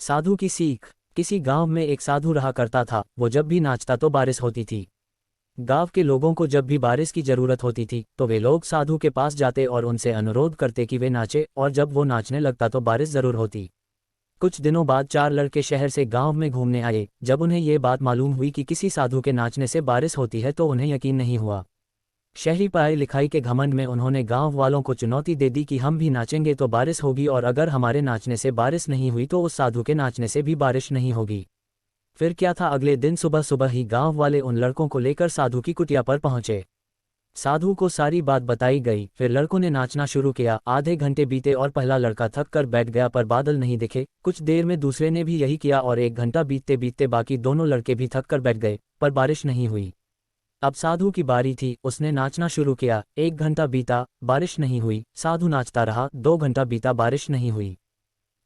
साधु की सीख। किसी गांव में एक साधु रहा करता था। वो जब भी नाचता तो बारिश होती थी। गांव के लोगों को जब भी बारिश की जरूरत होती थी तो वे लोग साधु के पास जाते और उनसे अनुरोध करते कि वे नाचे, और जब वो नाचने लगता तो बारिश जरूर होती। कुछ दिनों बाद 4 लड़के शहर से गांव में घूमने आए। जब उन्हें ये बात मालूम हुई कि किसी साधु के नाचने से बारिश होती है तो उन्हें यकीन नहीं हुआ। शहरी पढ़ाई लिखाई के घमंड में उन्होंने गांव वालों को चुनौती दे दी कि हम भी नाचेंगे तो बारिश होगी, और अगर हमारे नाचने से बारिश नहीं हुई तो उस साधु के नाचने से भी बारिश नहीं होगी। फिर क्या था, अगले दिन सुबह सुबह ही गांव वाले उन लड़कों को लेकर साधु की कुटिया पर पहुंचे। साधु को सारी बात बताई गई। फिर लड़कों ने नाचना शुरू किया। आधे घंटे बीते और पहला लड़का थक कर बैठ गया पर बादल नहीं दिखे। कुछ देर में दूसरे ने भी यही किया और 1 घंटा बीतते बीतते बाकी दोनों लड़के भी थक कर बैठ गए, पर बारिश नहीं हुई। अब साधु की बारी थी। उसने नाचना शुरू किया। 1 घंटा बीता, बारिश नहीं हुई। साधु नाचता रहा। 2 घंटा बीता, बारिश नहीं हुई।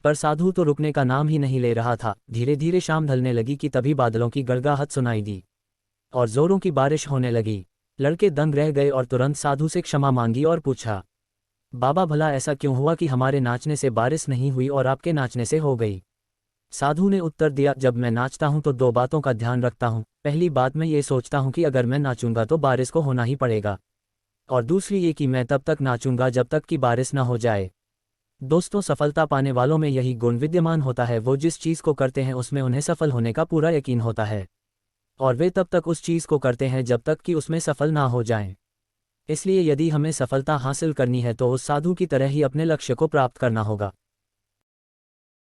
पर साधु तो रुकने का नाम ही नहीं ले रहा था। धीरे धीरे शाम ढलने लगी कि तभी बादलों की गड़गड़ाहट सुनाई दी और जोरों की बारिश होने लगी। लड़के दंग रह गए और तुरंत साधु से क्षमा मांगी और पूछा, बाबा भला ऐसा क्यों हुआ कि हमारे नाचने से बारिश नहीं हुई और आपके नाचने से हो गई। साधु ने उत्तर दिया, जब मैं नाचता हूं तो 2 बातों का ध्यान रखता हूं। पहली बात, मैं ये सोचता हूं कि अगर मैं नाचूंगा तो बारिश को होना ही पड़ेगा, और दूसरी ये कि मैं तब तक नाचूंगा जब तक कि बारिश ना हो जाए। दोस्तों, सफलता पाने वालों में यही गुण विद्यमान होता है। वो जिस चीज़ को करते हैं उसमें उन्हें सफल होने का पूरा यकीन होता है, और वे तब तक उस चीज़ को करते हैं जब तक कि उसमें सफल ना हो जाएं। इसलिए यदि हमें सफलता हासिल करनी है तो उस साधु की तरह ही अपने लक्ष्य को प्राप्त करना होगा।